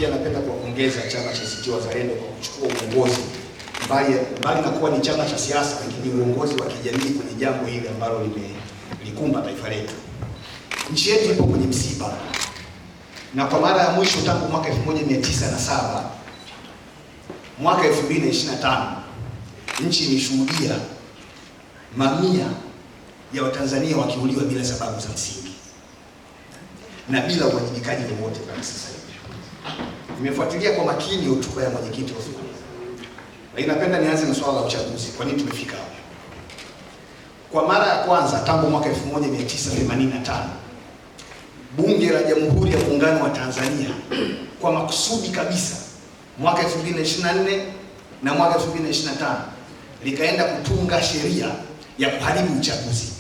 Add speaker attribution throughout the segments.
Speaker 1: Pia napenda kuwapongeza chama cha ACT Wazalendo kwa kuchukua uongozi mbali na kuwa ni chama cha siasa, lakini uongozi wa kijamii kwenye jambo hili ambalo likumba taifa letu. Nchi yetu ipo kwenye msiba, na kwa mara ya mwisho tangu mwaka 1907 mwaka 2025 nchi imeshuhudia mamia ya Watanzania wakiuliwa bila sababu za msingi na bila uwajibikaji wowote mpaka sasa hivi. Nimefuatilia kwa makini hotuba ya mwenyekiti wa Bunge. Lakini napenda nianze na swala la uchaguzi. Kwa nini tumefika hapo? Kwa mara ya kwanza tangu mwaka 1985 Bunge la Jamhuri ya Muungano wa Tanzania kwa makusudi kabisa mwaka 2024 na mwaka 2025 likaenda kutunga sheria ya kuharibu uchaguzi.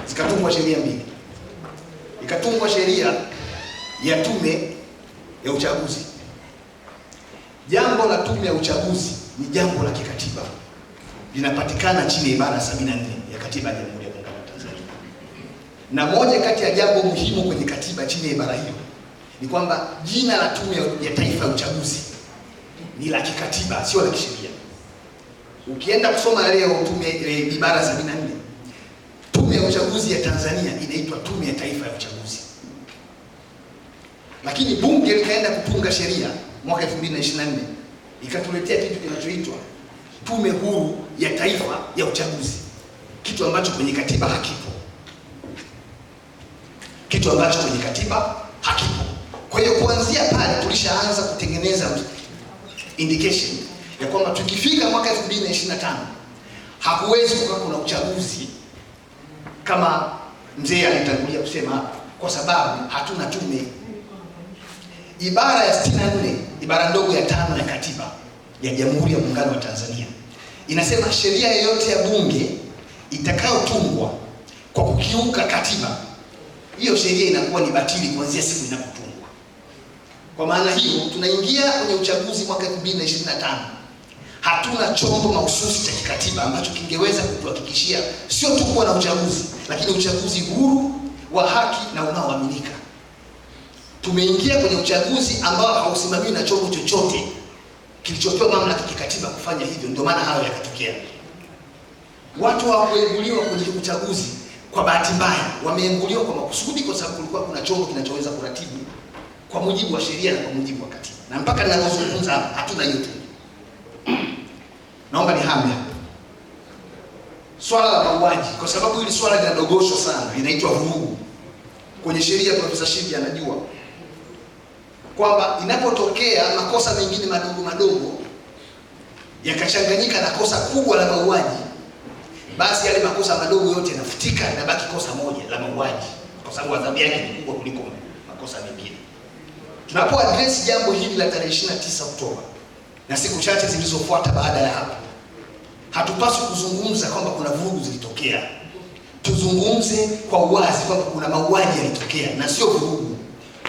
Speaker 1: Zikatungwa sheria mbili. Ikatungwa sheria ya tume ya uchaguzi. Jambo la tume ya uchaguzi ni jambo la kikatiba. Linapatikana chini ya ibara 74 ya Katiba ya Jamhuri ya Muungano wa Tanzania. Na moja kati ya jambo muhimu kwenye katiba chini ya ibara hiyo ni kwamba jina la Tume ya Taifa ya Uchaguzi ni la kikatiba, sio la kisheria. Ukienda kusoma leo ibara 74, Tume ya Uchaguzi ya Tanzania inaitwa Tume ya Taifa ya Uchaguzi. Lakini bunge likaenda kutunga sheria mwaka 2024 ikatuletea kitu kinachoitwa Tume Huru ya Taifa ya Uchaguzi, kitu ambacho kwenye katiba hakipo. Kwa hiyo kuanzia pale tulishaanza kutengeneza indication ya kwamba tukifika mwaka 2025 hakuwezi kuwa kuna uchaguzi kama mzee alitangulia kusema, kwa sababu hatuna tume. Ibara ya 64, ibara ndogo ya 5 ya Katiba ya Jamhuri ya Muungano wa Tanzania inasema sheria yoyote ya bunge itakayotungwa kwa kukiuka katiba, hiyo sheria inakuwa ni batili kuanzia siku inapotungwa. Kwa maana hiyo tunaingia kwenye uchaguzi mwaka 2025. Hatuna chombo mahususi cha kikatiba ambacho kingeweza kutuhakikishia sio tu kuwa na uchaguzi, lakini uchaguzi huru, wa haki na unaoaminika. Tumeingia kwenye uchaguzi ambao hausimamiwi na chombo chochote kilichopewa mamlaka kikatiba kufanya hivyo. Ndio maana hayo yakatokea. Watu hawakuenguliwa kwenye uchaguzi kwa bahati mbaya, wameenguliwa kwa makusudi, kwa sababu kulikuwa kuna chombo kinachoweza kuratibu kwa mujibu wa sheria na kwa mujibu wa katiba. Na mpaka ninapozungumza hapa hatuna hiyo tu. Naomba nihame hapa swala la mauaji, kwa sababu hili swala linadogoshwa sana, linaitwa vurugu. Kwenye sheria Profesa Shibi anajua kwamba inapotokea makosa mengine madogo yakachanganyika na kosa kubwa la mauaji, basi yale makosa madogo yote yanafutika na baki kosa moja la mauaji, kwa sababu adhabu yake ni kubwa kuliko makosa mengine. Tunapo address jambo hili la tarehe 29 Oktoba na siku chache zilizofuata baada ya hapo, hatupaswi kuzungumza kwamba kuna vurugu zilitokea. Tuzungumze kwa uwazi kwamba kuna mauaji yalitokea na sio vurugu.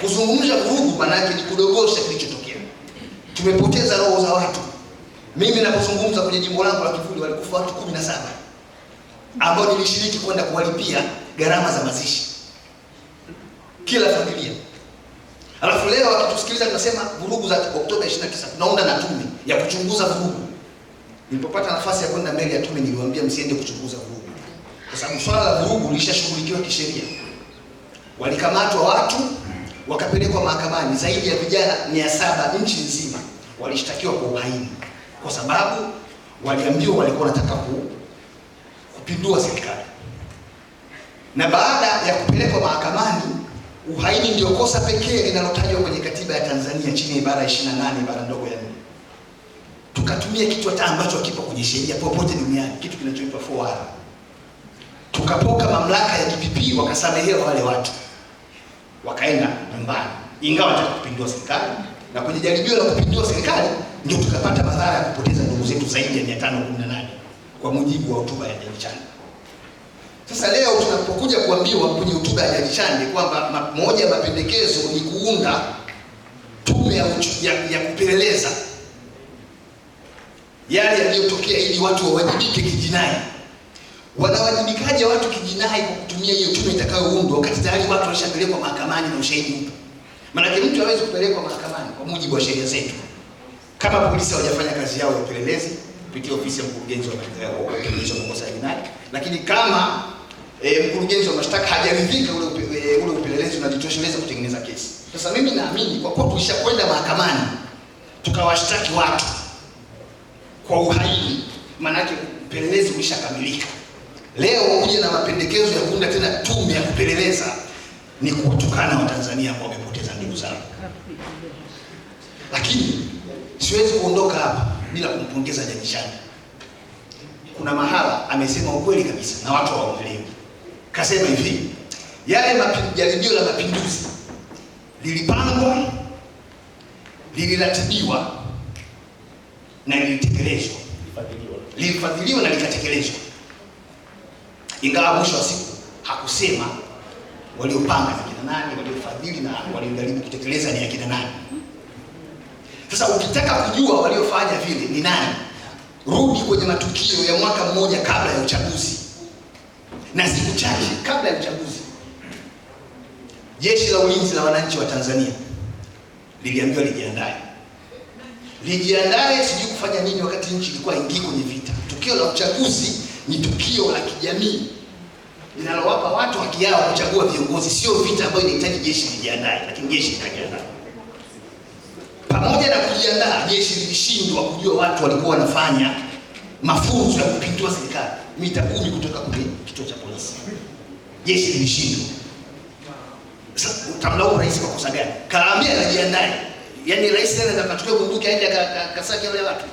Speaker 1: Kuzungumza vurugu maana yake ni kudogosha kilichotokea. Tumepoteza roho za watu. Mimi ninapozungumza kwenye jimbo langu la Kivuli walikufa watu 17 ambao nilishiriki kwenda kuwalipia gharama za mazishi kila familia. Alafu leo wakitusikiliza tunasema vurugu za Oktoba 29, tunaunda na tume ya kuchunguza vurugu. Nilipopata nafasi ya kwenda mbele ya tume niliwaambia msiende kuchunguza vurugu, kwa sababu swala la vurugu lishashughulikiwa kisheria. Walikamatwa watu wakapelekwa mahakamani, zaidi ya vijana 700 nchi nzima walishtakiwa kwa uhaini, kwa sababu waliambiwa walikuwa wanataka kupindua serikali. Na baada ya kupelekwa mahakamani, uhaini ndio kosa pekee linalotajwa kwenye katiba ya Tanzania chini ya ibara 28 ibara ndogo ya 4. Tukatumia kitu hata ambacho hakipo kwenye sheria popote duniani, kitu kinachoitwa 4R. Tukapoka mamlaka ya DPP, wakasamehewa wale watu, wakaenda nyumbani, ingawa wanataka kupindua serikali. Na kwenye jaribio la kupindua serikali ndio tukapata madhara ya kupoteza ndugu zetu zaidi ya 518 kwa mujibu wa hotuba ya Jaji Chande. Sasa leo tunapokuja kuambiwa kwenye hotuba ya Jaji Chande kwamba moja ya mapendekezo ni kuunda tume ya kupeleleza yale yaliyotokea ili watu wawajibike kijinai. Wanawajibikaje watu kijinai kwa kutumia hiyo tume itakayoundwa wakati tayari watu walishapelekwa mahakamani na ushahidi upo? Maana mtu hawezi kupelekwa mahakamani kwa mujibu wa sheria zetu kama polisi hawajafanya kazi yao ya upelelezi kupitia ofisi ya mkurugenzi wa upelelezi wa makosa ya jinai, lakini kama mkurugenzi wa mashtaka hajaridhika ule upelelezi unajitosheleza kutengeneza kesi. Sasa mimi naamini kwa kuwa tulishakwenda mahakamani tukawashtaki watu kwa uhaini, maana yake upelelezi umeshakamilika. Leo uje na mapendekezo ya kuunda tena tume ya kupeleleza ni kuwatukana Watanzania ambao wamepoteza ndugu zao. Lakini siwezi kuondoka hapa bila kumpongeza Jaji Chande. Kuna mahala amesema ukweli kabisa na watu hawaelewi. Kasema hivi, yale jaribio la mapinduzi lilipangwa, liliratibiwa na lilitekelezwa. Lilifadhiliwa na likatekelezwa. Ingawa mwisho wa siku hakusema waliopanga ni kina nani, waliofadhili na waliojaribu kutekeleza ni akina nani. Sasa ukitaka kujua waliofanya vile ni nani, rudi kwenye matukio ya mwaka mmoja kabla ya uchaguzi na siku chache kabla ya uchaguzi. Jeshi la Ulinzi la Wananchi wa Tanzania liliambiwa lijiandae sijui kufanya nini wakati nchi ilikuwa ingii kwenye vita. Tukio la uchaguzi ni tukio la kijamii linalowapa watu haki yao kuchagua viongozi, sio vita ambayo inahitaji jeshi lijiandae, lakini jeshi likajiandaa. Pamoja na kujiandaa, jeshi lilishindwa kujua watu walikuwa wanafanya mafunzo ya kupindua serikali mita 10 kutoka kwenye kituo cha polisi. Jeshi lilishindwa. Sasa utamlaumu rais kwa kosa gani? Kaambia anajiandae. Yaani rais tena akachukua bunduki aende akasaki wale watu.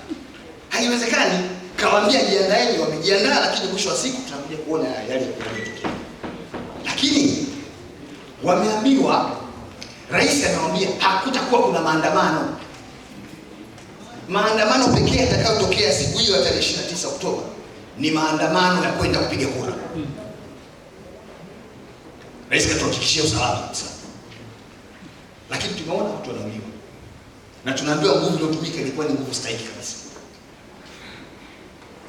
Speaker 1: Haiwezekani. Kawaambia jiandaeni, wamejiandaa, lakini mwisho wa siku tunakuja kuona yale yanayotokea. Lakini wameambiwa, rais anawaambia hakutakuwa kuna maandamano. Maandamano pekee yatakayotokea siku hiyo ya tarehe 29 Oktoba ni maandamano ya kwenda kupiga kura. Rais katuhakikishia usalama kabisa. Lakini tumeona watu wanauliwa. Na tunaambiwa nguvu iliyotumika ilikuwa ni nguvu stahiki kabisa.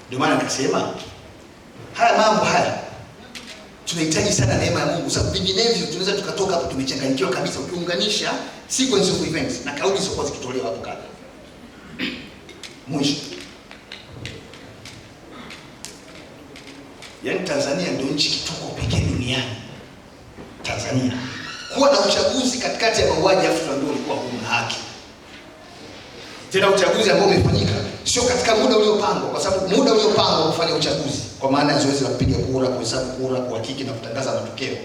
Speaker 1: Ndio maana nikasema haya mambo haya tunahitaji sana neema ya Mungu, sababu vinginevyo tunaweza tukatoka hapo tumechanganyikiwa kabisa ukiunganisha sequence of events na kauli zilizokuwa zikitolewa hapo kabla. Mwisho, yaani Tanzania ndio nchi kituko pekee duniani. Tanzania kuwa na uchaguzi katikati ya mauaji afu ndio ulikuwa huru na haki. Tena uchaguzi ambao umefanyika sio katika muda uliopangwa, kwa sababu muda uliopangwa kufanya uchaguzi kwa maana ya zoezi la kupiga kura, kuhesabu kura, kuhakiki na kutangaza matokeo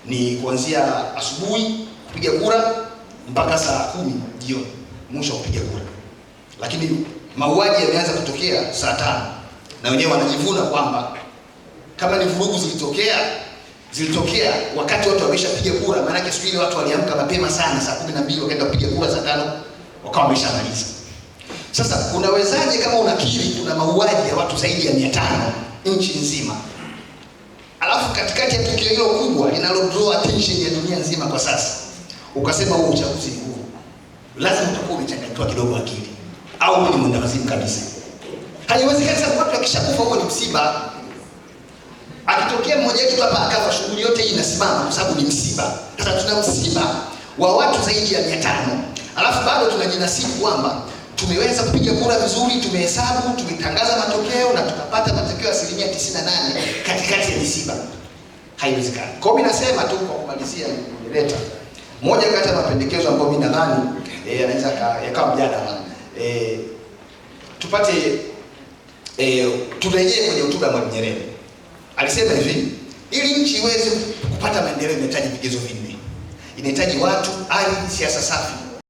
Speaker 1: ni kuanzia asubuhi kupiga kura mpaka saa 10 jioni mwisho kupiga kura. Lakini mauaji yameanza kutokea saa 5 na wenyewe wanajivuna kwamba kama ni vurugu zilitokea wakati watu wameshapiga kura. Maana yake siku ile watu waliamka mapema sana saa 12 wakaenda kupiga kura saa 5 wakawa wameshamaliza. Sasa unawezaje kama unakiri kuna mauaji ya watu zaidi ya 500 nchi nzima, alafu katikati ya tukio hilo kubwa linalo draw attention ya dunia nzima kwa sasa ukasema huo uchaguzi ni huru? Lazima utakuwa umechanganyikiwa kidogo akili, au ni mwendawazimu kabisa. Haiwezekani sababu watu wakishakufa huo ni msiba. Akitokea mmoja wetu hapa akafa, shughuli yote hii inasimama kwa sababu ni msiba. Sasa tuna msiba wa watu zaidi ya 500, alafu bado tunajinasibu kwamba tumeweza kupiga kura vizuri, tumehesabu, tumetangaza matokeo na tukapata matokeo 98% katikati ya misiba. Haiwezekani. Kwa hiyo mimi nasema tu kwa kumalizia nileta moja kati ya mapendekezo ambayo mimi nadhani yanaweza yakawa mjadala. Tupate turejee kwenye hotuba ya Mwalimu Nyerere. Alisema hivi, ili nchi iweze kupata maendeleo inahitaji vigezo vinne. Inahitaji watu, ardhi, siasa safi